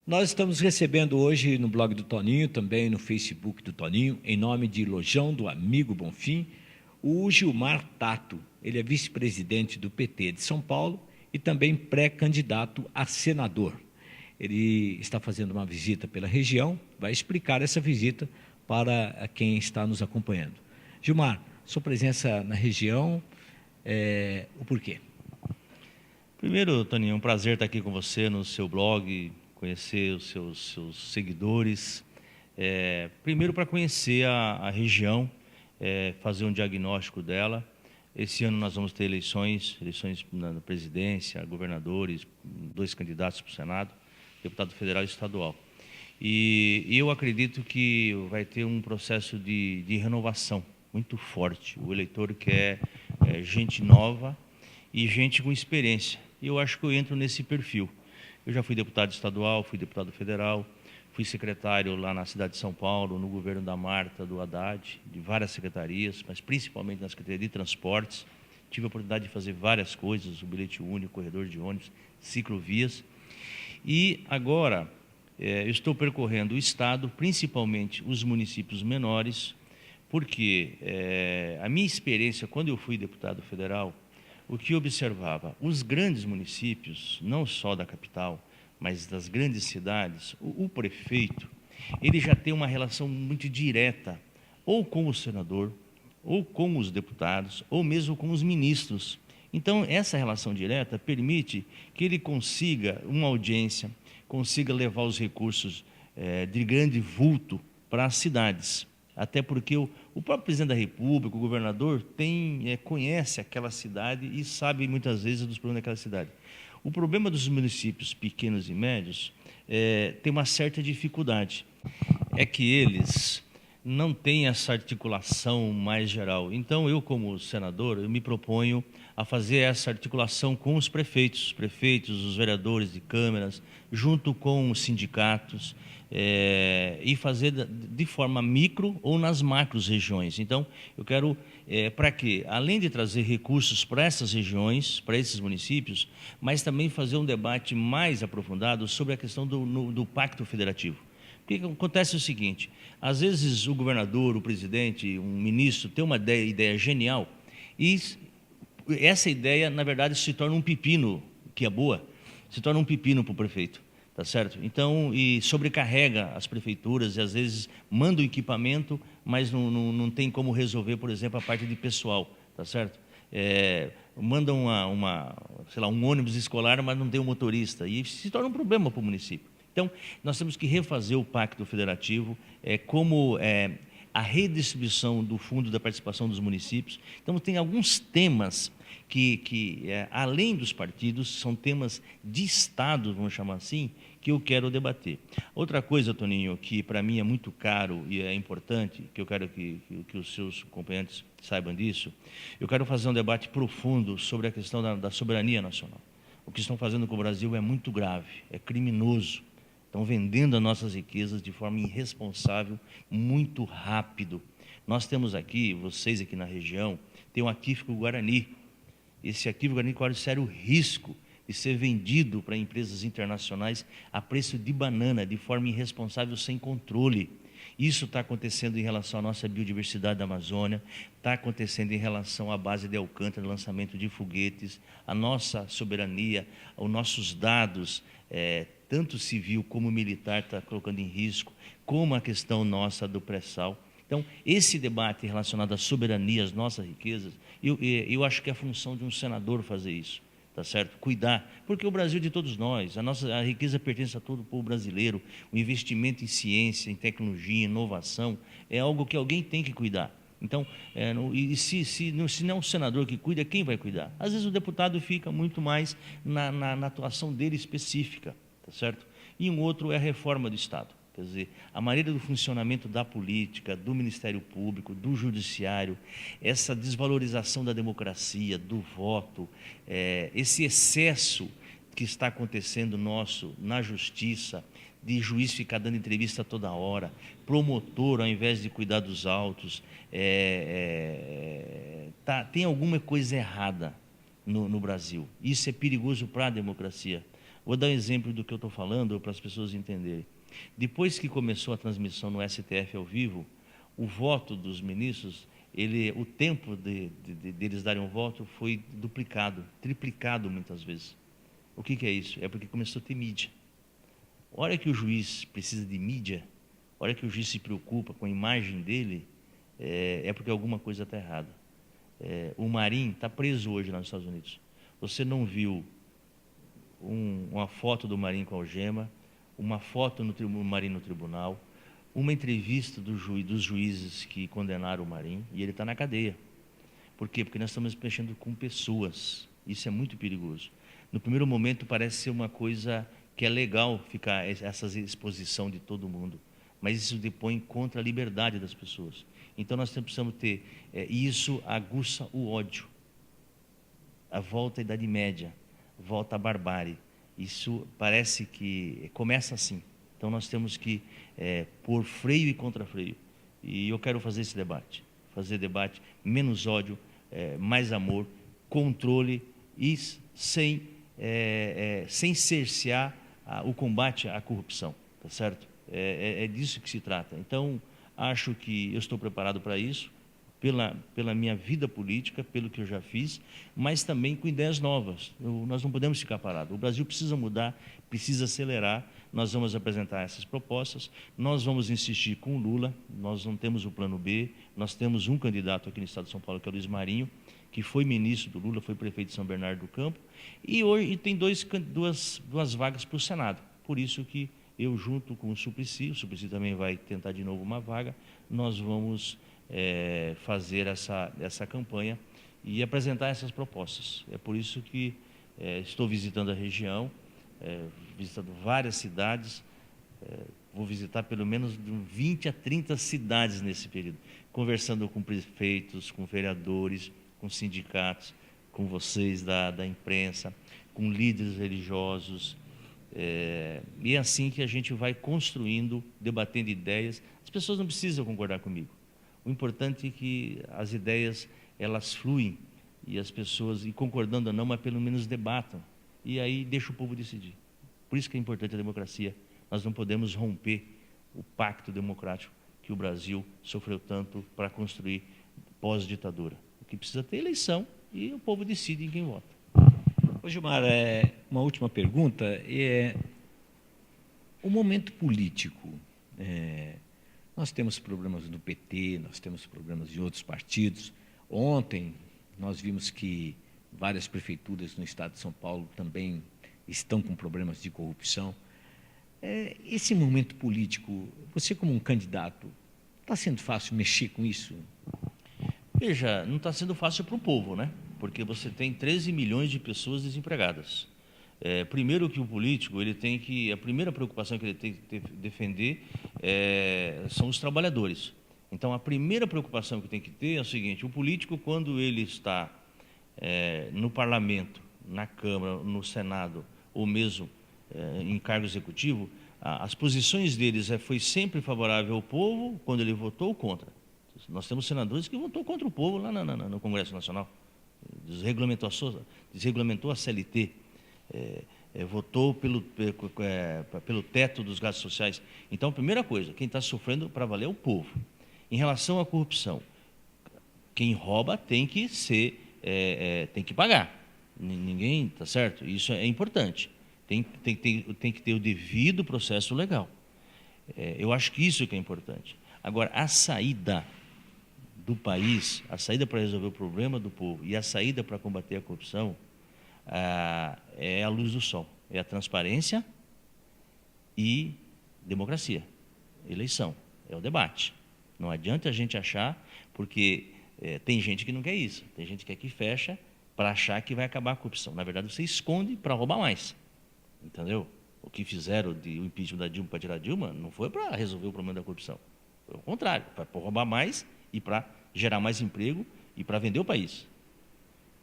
Nós estamos recebendo hoje no blog do Toninho, também no Facebook do Toninho, em nome de Lojão do Amigo Bonfim, o Gilmar Tato. Ele é vice-presidente do PT de São Paulo e também pré-candidato a senador. Ele está fazendo uma visita pela região, vai explicar essa visita para quem está nos acompanhando. Gilmar, sua presença na região, o porquê? Primeiro, Toninho, é um prazer estar aqui com você no seu blog, conhecer os seus seguidores. Primeiro, para conhecer a região, fazer um diagnóstico dela. Esse ano nós vamos ter eleições na presidência, governadores, 2 candidatos para o Senado, deputado federal e estadual. E eu acredito que vai ter um processo de renovação muito forte. O eleitor quer gente nova e gente com experiência. E eu acho que eu entro nesse perfil. Eu já fui deputado estadual, fui deputado federal, fui secretário lá na cidade de São Paulo, no governo da Marta, do Haddad, de várias secretarias, mas principalmente na Secretaria de Transportes. Tive a oportunidade de fazer várias coisas, o bilhete único, corredor de ônibus, ciclovias. E agora eu estou percorrendo o estado, principalmente os municípios menores, porque a minha experiência, quando eu fui deputado federal, o que eu observava, os grandes municípios, não só da capital, mas das grandes cidades, o prefeito, ele já tem uma relação muito direta, ou com o senador, ou com os deputados, ou mesmo com os ministros. Então, essa relação direta permite que ele consiga uma audiência, consiga levar os recursos de grande vulto para as cidades. Até porque o próprio presidente da República, o governador, conhece aquela cidade e sabe muitas vezes dos problemas daquela cidade. O problema dos municípios pequenos e médios tem uma certa dificuldade. É que eles não têm essa articulação mais geral. Então, eu, como senador, eu me proponho a fazer essa articulação com os prefeitos, os vereadores de câmaras, junto com os sindicatos, e fazer de forma micro ou nas macros regiões. Então, eu quero, para quê? Além de trazer recursos para essas regiões, para esses municípios, mas também fazer um debate mais aprofundado sobre a questão do pacto federativo. Porque acontece o seguinte, às vezes o governador, o presidente, um ministro tem uma ideia genial e essa ideia, na verdade, se torna um pepino, que é boa, se torna um pepino para o prefeito. Tá certo? Então, e sobrecarrega as prefeituras e às vezes manda o equipamento, mas não tem como resolver, por exemplo, a parte de pessoal, tá certo? Manda sei lá, um ônibus escolar, mas não tem um motorista, e se torna um problema para o município. Então, nós temos que refazer o pacto federativo, como a redistribuição do fundo da participação dos municípios. Então, tem alguns temas que além dos partidos, são temas de Estado, vamos chamar assim, que eu quero debater. Outra coisa, Toninho, que para mim é muito caro e é importante, que eu quero que os seus companheiros saibam disso, eu quero fazer um debate profundo sobre a questão da soberania nacional. O que estão fazendo com o Brasil é muito grave, é criminoso. Estão vendendo as nossas riquezas de forma irresponsável, muito rápido. Nós temos aqui, vocês aqui na região, tem um aquífico Guarani. Esse aquífico Guarani corre sério risco de ser vendido para empresas internacionais a preço de banana, de forma irresponsável, sem controle. Isso está acontecendo em relação à nossa biodiversidade da Amazônia, está acontecendo em relação à base de Alcântara, lançamento de foguetes, a nossa soberania, os nossos dados, tanto civil como militar, está colocando em risco, como a questão nossa do pré-sal. Então, esse debate relacionado à soberania, às nossas riquezas, eu acho que é a função de um senador fazer isso, tá certo? Cuidar, porque o Brasil é de todos nós, a riqueza pertence a todo o povo brasileiro, o investimento em ciência, em tecnologia, em inovação, é algo que alguém tem que cuidar. Então, se não é o senador que cuida, quem vai cuidar? Às vezes o deputado fica muito mais na atuação dele específica, tá certo? E um outro é a reforma do Estado. Quer dizer, a maneira do funcionamento da política, do Ministério Público, do Judiciário, essa desvalorização da democracia, do voto, esse excesso que está acontecendo nosso na justiça, de juiz ficar dando entrevista toda hora, promotor ao invés de cuidar dos autos, tem alguma coisa errada no Brasil. Isso é perigoso para a democracia. Vou dar um exemplo do que eu estou falando para as pessoas entenderem. Depois que começou a transmissão no STF ao vivo, o voto dos ministros, o tempo deles darem um voto foi duplicado, triplicado muitas vezes. O que é isso? É porque começou a ter mídia. A hora que o juiz precisa de mídia, a hora que o juiz se preocupa com a imagem dele, é porque alguma coisa está errada. O Marinho está preso hoje lá nos Estados Unidos. Você não viu uma foto do Marinho com algema, uma foto do Marinho no tribunal, uma entrevista dos juízes que condenaram o Marinho, e ele está na cadeia. Por quê? Porque nós estamos mexendo com pessoas. Isso é muito perigoso. No primeiro momento parece ser uma coisa que é legal ficar essa exposição de todo mundo, mas isso depõe contra a liberdade das pessoas. Então nós precisamos ter, e isso aguça o ódio. A volta à Idade Média, volta à barbárie. Isso parece que começa assim. Então nós temos que pôr freio e contra-freio. E eu quero fazer esse debate. Fazer debate, menos ódio, mais amor, controle e sem cercear o combate à corrupção. Tá certo? É disso que se trata. Então, acho que eu estou preparado para isso, pela minha vida política, pelo que eu já fiz, mas também com ideias novas. Nós não podemos ficar parados. O Brasil precisa mudar, precisa acelerar. Nós vamos apresentar essas propostas, nós vamos insistir com o Lula, nós não temos o plano B, nós temos um candidato aqui no estado de São Paulo, que é o Luiz Marinho, que foi ministro do Lula, foi prefeito de São Bernardo do Campo, e hoje tem duas vagas para o Senado. Por isso que eu, junto com o Suplicy também vai tentar de novo uma vaga, nós vamos fazer essa campanha e apresentar essas propostas. É por isso que estou visitando a região, visitando várias cidades, vou visitar pelo menos de 20 a 30 cidades nesse período, conversando com prefeitos, com vereadores, com sindicatos, com vocês da imprensa, com líderes religiosos, e é assim que a gente vai construindo, debatendo ideias. As pessoas não precisam concordar comigo. O importante é que as ideias, elas fluem, e as pessoas, e concordando ou não, mas pelo menos debatam, e aí deixa o povo decidir. Por isso que é importante a democracia. Nós não podemos romper o pacto democrático que o Brasil sofreu tanto para construir pós-ditadura. O que precisa ter eleição e o povo decide em quem vota. Ô Gilmar, uma última pergunta. O momento político, nós temos problemas no PT, nós temos problemas em outros partidos. Ontem nós vimos que várias prefeituras no estado de São Paulo também estão com problemas de corrupção. Esse momento político, você como um candidato, está sendo fácil mexer com isso? Veja, não está sendo fácil para o povo, né? Porque você tem 13 milhões de pessoas desempregadas. Primeiro que o político, a primeira preocupação que ele tem que defender são os trabalhadores. Então, a primeira preocupação que tem que ter é o seguinte: o político, quando ele está no parlamento, na Câmara, no Senado, ou mesmo em cargo executivo, as posições deles foi sempre favorável ao povo quando ele votou ou contra. Nós temos senadores que votou contra o povo lá no Congresso Nacional, desregulamentou a CLT, votou pelo teto dos gastos sociais. Então, a primeira coisa, quem está sofrendo para valer é o povo. Em relação à corrupção, quem rouba tem que pagar. Ninguém, tá certo? Isso é importante. Tem que ter o devido processo legal. Eu acho que isso que é importante. Agora, a saída do país, a saída para resolver o problema do povo e a saída para combater a corrupção é a luz do sol, é a transparência e democracia, eleição, é o debate. Não adianta a gente achar, porque tem gente que não quer isso, tem gente que quer que fecha para achar que vai acabar a corrupção. Na verdade, você esconde para roubar mais, entendeu? O que fizeram o impeachment da Dilma para tirar a Dilma não foi para resolver o problema da corrupção, foi o contrário, para roubar mais e para gerar mais emprego e para vender o país.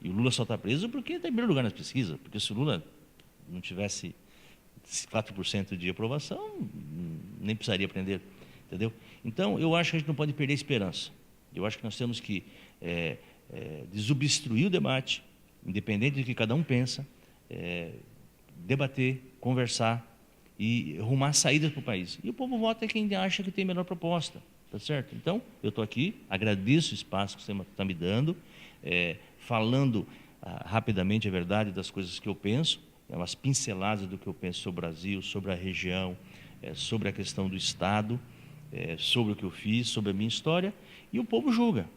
E o Lula só está preso porque está em primeiro lugar nas pesquisas, porque se o Lula não tivesse 4% de aprovação, nem precisaria prender, entendeu? Então, eu acho que a gente não pode perder a esperança. Eu acho que nós temos que desobstruir o debate, independente do que cada um pensa, debater, conversar e arrumar saídas para o país. E o povo vota quem acha que tem a melhor proposta, tá certo? Então, eu estou aqui, agradeço o espaço que você está me dando, falando rapidamente a verdade das coisas que eu penso, umas pinceladas do que eu penso sobre o Brasil, sobre a região, sobre a questão do Estado, sobre o que eu fiz, sobre a minha história, e o povo julga.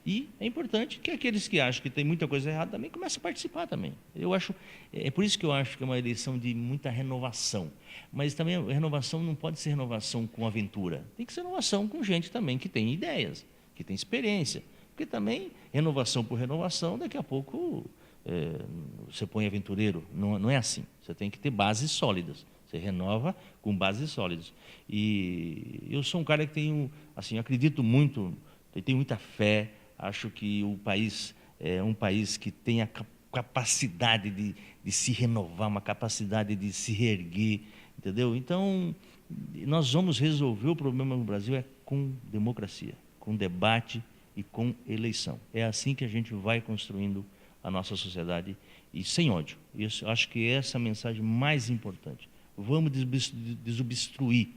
E é importante que aqueles que acham que tem muita coisa errada também comecem a participar também. Eu acho, é por isso que eu acho que é uma eleição de muita renovação. Mas também a renovação não pode ser renovação com aventura. Tem que ser renovação com gente também que tem ideias, que tem experiência. Porque também, renovação por renovação, daqui a pouco você põe aventureiro. Não é assim. Você tem que ter bases sólidas. Você renova com bases sólidas. E eu sou um cara que tenho, assim, acredito muito, tenho muita fé. Acho que o país é um país que tem a capacidade de se renovar, uma capacidade de se reerguer, entendeu? Então, nós vamos resolver o problema no Brasil com democracia, com debate e com eleição. É assim que a gente vai construindo a nossa sociedade e sem ódio. Isso, acho que essa é a mensagem mais importante. Vamos desobstruir,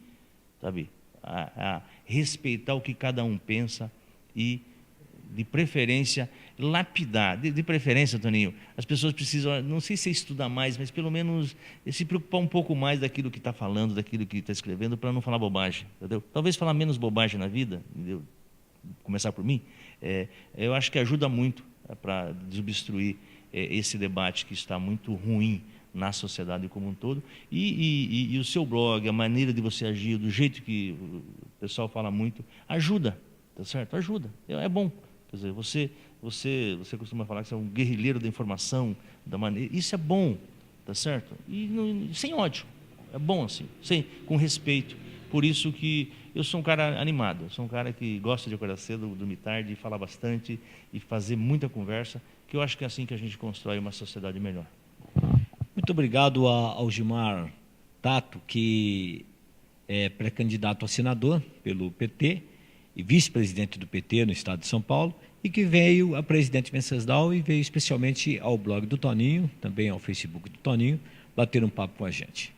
sabe? A respeitar o que cada um pensa e, de preferência, lapidar. De preferência, Toninho, as pessoas precisam, não sei se estudar mais, mas pelo menos se preocupar um pouco mais daquilo que está falando, daquilo que está escrevendo, para não falar bobagem, entendeu? Talvez falar menos bobagem na vida, entendeu? Começar por mim, eu acho que ajuda muito para desobstruir esse debate que está muito ruim na sociedade como um todo, e o seu blog, a maneira de você agir, do jeito que o pessoal fala muito, ajuda, tá certo? Ajuda, é bom. Quer dizer, você costuma falar que você é um guerrilheiro da informação, da maneira, isso é bom, tá certo? E sem ódio, é bom assim, com respeito. Por isso que eu sou um cara animado, sou um cara que gosta de acordar cedo, dormir tarde, falar bastante e fazer muita conversa, que eu acho que é assim que a gente constrói uma sociedade melhor. Muito obrigado ao Gilmar Tato, que é pré-candidato a senador pelo PT e vice-presidente do PT no estado de São Paulo, e que veio a presidente Venceslau e veio especialmente ao blog do Toninho, também ao Facebook do Toninho, bater um papo com a gente.